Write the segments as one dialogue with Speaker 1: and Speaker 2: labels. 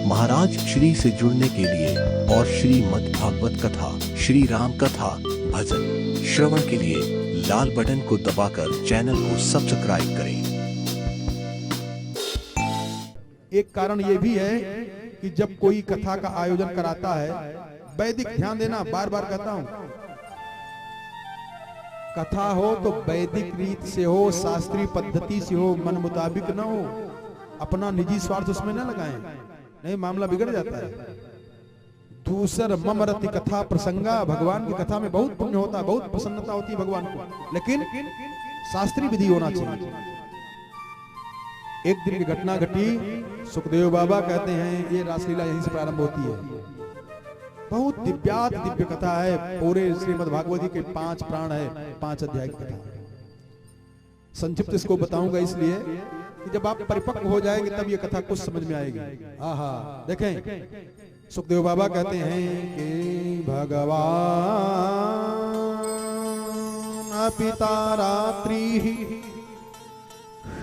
Speaker 1: महाराज श्री से जुड़ने के लिए और श्रीमद् भागवत कथा, श्री राम कथा, भजन श्रवण के लिए लाल बटन को दबाकर चैनल को सब्सक्राइब करें।
Speaker 2: एक कारण ये भी है कि जब कोई कथा का आयोजन कराता है, वैदिक ध्यान देना, बार बार कहता हूं, कथा हो तो वैदिक रीत से हो, शास्त्रीय पद्धति से हो, मन मुताबिक ना हो, अपना निजी स्वार्थ उसमें ना लगाएं, नहीं मामला बिगड़ जाता है। दूसर ममरति कथा प्रसंगा, भगवान की कथा में बहुत पुण्य होता है, बहुत प्रसन्नता होती है भगवान को, लेकिन शास्त्रीय विधि होना चाहिए। एक दिन की घटना घटी, सुखदेव बाबा कहते हैं ये रासलीला यहीं से प्रारंभ होती है। बहुत दिव्य कथा है, पूरे श्रीमद् भागवत के 5 प्राण है, 5 अध्याय की कथा। संक्षिप्त इसको बताऊंगा इसलिए कि जब आप परिपक्व हो जाएंगे तब ये कथा कुछ समझ में आएगी। आहा, देखें सुखदेव बाबा कहते हैं कि भगवान पिता रात्रि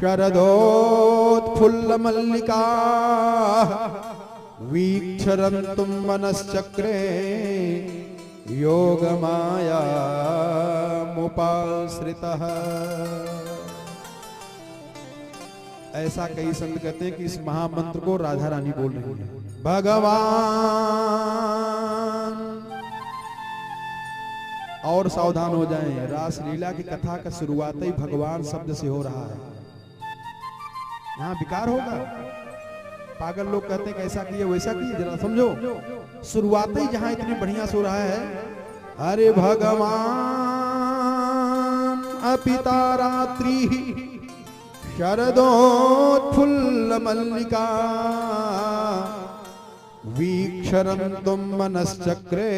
Speaker 2: शरदोत्फुल्ल मल्लिका वीक्षरन्तुं मनश्चक्रे योगमाया मुपाश्रितः। ऐसा कई संत कहते हैं कि इस महामंत्र को राधा रानी बोल रही है। भगवान, और सावधान हो जाएं, रासलीला की कथा का शुरुआत ही भगवान शब्द से हो रहा है। यहाँ विकार होगा, पागल लोग कहते हैं कैसा किए वैसा किए, जरा समझो। शुरुआत ही जहां इतनी बढ़िया से हो रहा है, अरे भगवान अपिता रात्रि शरदोत्फुल्ल मल्लिका वीक्षरन्तुं मनश्चक्रे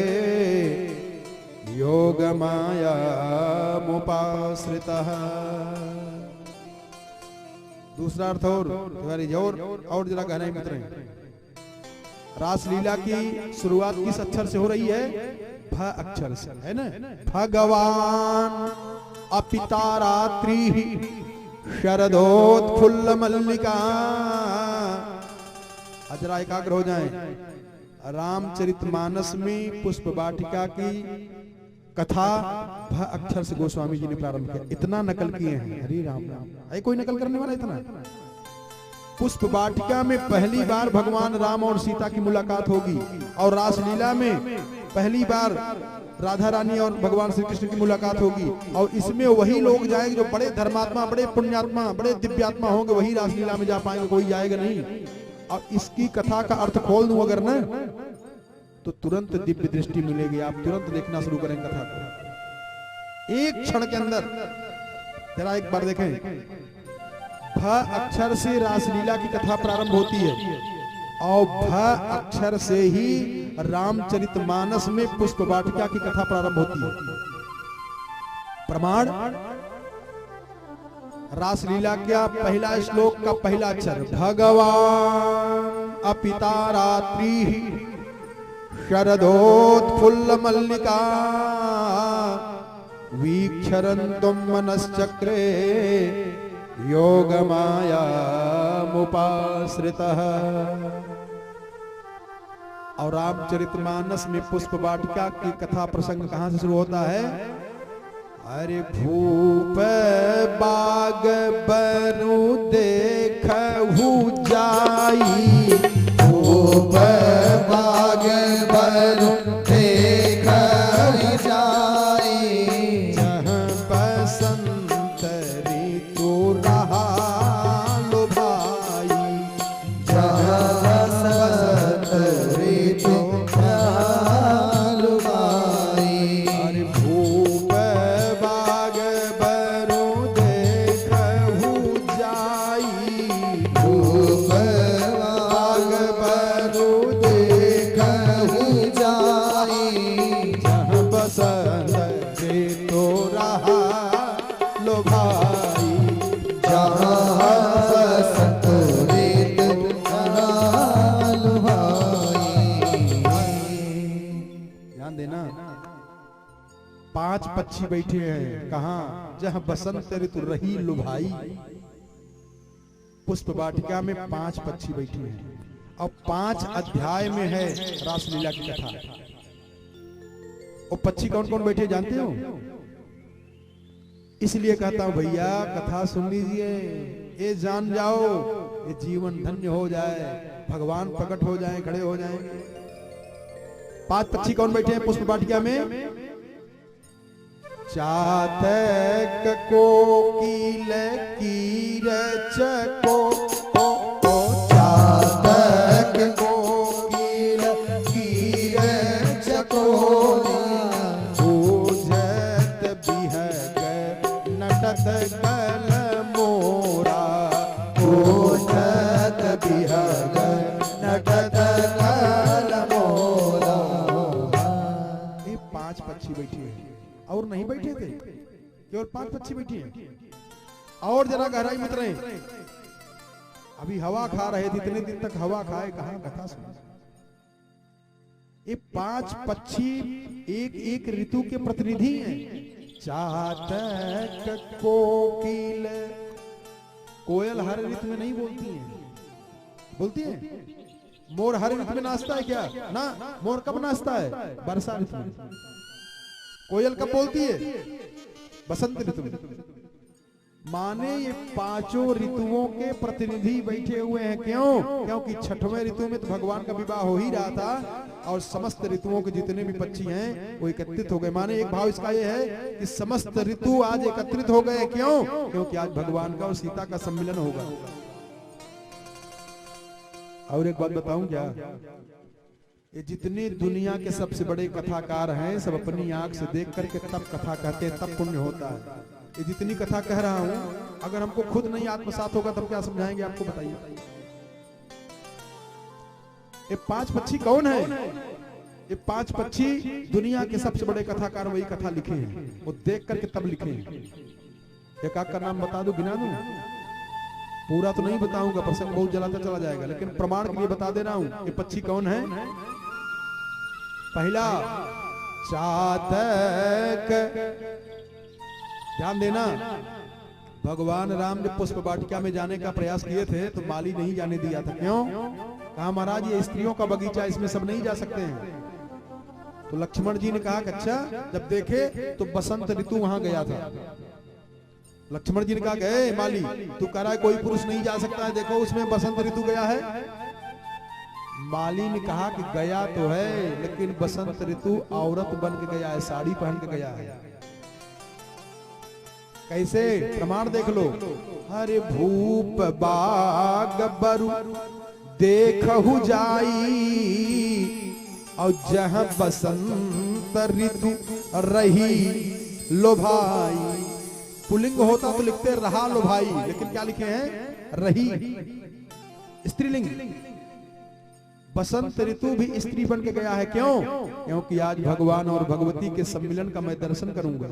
Speaker 2: योगमाया मुपाश्रितः। दूसरा अर्थ और जरा गहराई में उतरें। रासलीला की शुरुआत किस अक्षर से हो रही है? भ अक्षर से, है ना? भगवान अपिता रात्रि शरदोत्फुल्ल मल्लिका। जरा एकाग्र हो जाएं। रामचरितमानस में पुष्प वाटिका की कथा भ अक्षर से गोस्वामी जी ने प्रारंभ किया। इतना नकल किए हैं, हरि राम राम, अरे कोई नकल करने वाला इतना? पुष्प वाटिका में पहली बार भगवान राम और सीता की मुलाकात होगी, और रासलीला में पहली बार राधा रानी और भगवान श्री कृष्ण की मुलाकात होगी, और इसमें वही लोग जाएंगे जो बड़े धर्मात्मा, बड़े पुण्यात्मा, बड़े दिव्यात्मा होंगे, वही रासलीला में जा पाएंगे, कोई जाएगा नहीं। और इसकी कथा का अर्थ खोल दूं अगर ना, तो तुरंत दिव्य दृष्टि मिलेगी, आप तुरंत देखना शुरू करें कथा को एक क्षण के अंदर। जरा एक बार देखें, भ अक्षर से रासलीला की कथा प्रारंभ होती है, और भ अक्षर से ही रामचरितमानस में पुष्प वाटिका की कथा प्रारंभ होती है। प्रमाण, रासलीला का पहला श्लोक का पहला अक्षर भगवान अपिता रात्रि शरदोत्फुल्ल मल्लिका वीक्षरन्तुं मनश्चक्रे योगमाया मुपाश्रितः। और रामचरितमानस में पुष्प वाटिका की कथा प्रसंग कहां से शुरू होता है? अरे भूप बाग बरु देखहु जाई, भूप बाग बरु देखहु जाई, जहाँ बसंत ऋतु रहा लो भाई, जहाँ बसंत ऋतु रहा लो भाई। अरे भूप बाग बरु देखहु जाई, भूप बाग बरु देखहु जाई, जहाँ बसंत ऋतु रहा लो भाई, जहाँ बसंत ऋतु रहा लो भाई। ध्यान देना, 5 पक्षी बैठे हैं, कहां? जहाँ बसंत ऋतु रही लो भाई। पुष्प वाटिका में 5 पक्षी बैठे हैं। और 5 अध्याय में है रासलीला की कथा। और पक्षी कौन कौन बैठे जानते हो? इसलिए कहता हूं भैया कथा सुन लीजिए, ये जान जाओ, ये जीवन धन्य हो जाए, भगवान प्रकट हो जाए, खड़े हो जाएंगे। 5 पक्षी कौन बैठे हैं पुष्प वाटिका में? चातक कोकिल कीरचको, चातक कोकिल कीरचको, बूझत बिहग नटत कल मोरा, बूझत बिहग नटत कल मोरा। ये 5 पक्षी बैठे हैं और नहीं बैठे थे, केवल 5 पक्षी बैठे हैं। और जरा गहराई मत रहे, अभी हवा खा रहे थे, इतने दिन तक हवा खाए कहां कथा सुना। ये 5 पक्षी एक एक ऋतु के प्रतिनिधि हैं। चातक कोकिल, कोयल हर ऋतु में नहीं बोलती है, बोलती है? मोर हर ऋतु में नाचता है क्या? ना, मोर कब नाचता है? वर्षा ऋतु में। कोयल कब बोलती है? बसंत ऋतु में। माने ये 5 ऋतुओं के प्रतिनिधि बैठे हुए हैं। क्यों? क्योंकि 6वें ऋतु में तो भगवान का विवाह हो ही रहा था और समस्त ऋतुओं के जितने भी पक्षी हैं वो एकत्रित हो गए। माने एक भाव इसका ये है कि समस्त ऋतु आज एकत्रित हो गए। क्यों? क्योंकि आज भगवान का और सीता का सम्मिलन होगा। और एक बात बताऊं क्या, ये जितने दुनिया के सबसे बड़े कथाकार हैं सब अपनी आंख से देख करके तब कथा कहते हैं, तब पुण्य होता है। ये जितनी कथा कह रहा हूं, अगर हमको खुद नहीं आत्मसात होगा तब क्या समझाएंगे आपको, बताइए। ये 5 पक्षी कौन है? ये 5 पक्षी दुनिया के सबसे बड़े कथाकार वही कथा लिखे हैं, वो देख करके तब लिखे हैं। एक आध का नाम बता दूं, गिना दूं? पूरा तो नहीं बताऊंगा, प्रसंग बहुत जलाता चला जाएगा, लेकिन प्रमाण के लिए बता दे रहा हूं। ये पक्षी कौन है? पहला चातक, ध्यान देना। भगवान राम जब पुष्प वाटिका में जाने का प्रयास किए थे तो माली नहीं जाने दिया था। क्यों? कहा महाराज ये स्त्रियों का बगीचा, इसमें सब नहीं जा सकते हैं। तो लक्ष्मण जी ने कहा कि अच्छा, जब देखे तो बसंत ऋतु वहां गया था। लक्ष्मण जी ने कहा गए माली, तू कह रहा है कोई पुरुष नहीं जा सकता है, देखो उसमें बसंत ऋतु गया है। माली ने कहा कि गया तो है, लेकिन बसंत ऋतु औरत बन के गया है, साड़ी पहन के गया है। कैसे? प्रमाण देख लो। हरे भूप बाग बरु देखहु जाई, और जहां बसंत ऋतु रही लोभाई। पुल्लिंग होता तो लिखते रहा लोभाई, लेकिन क्या लिखे हैं? रही, स्त्रीलिंग। बसंत ऋतु भी स्त्री बन के गया है। क्यों? क्योंकि आज भगवान और भगवती के सम्मिलन का मैं दर्शन करूंगा।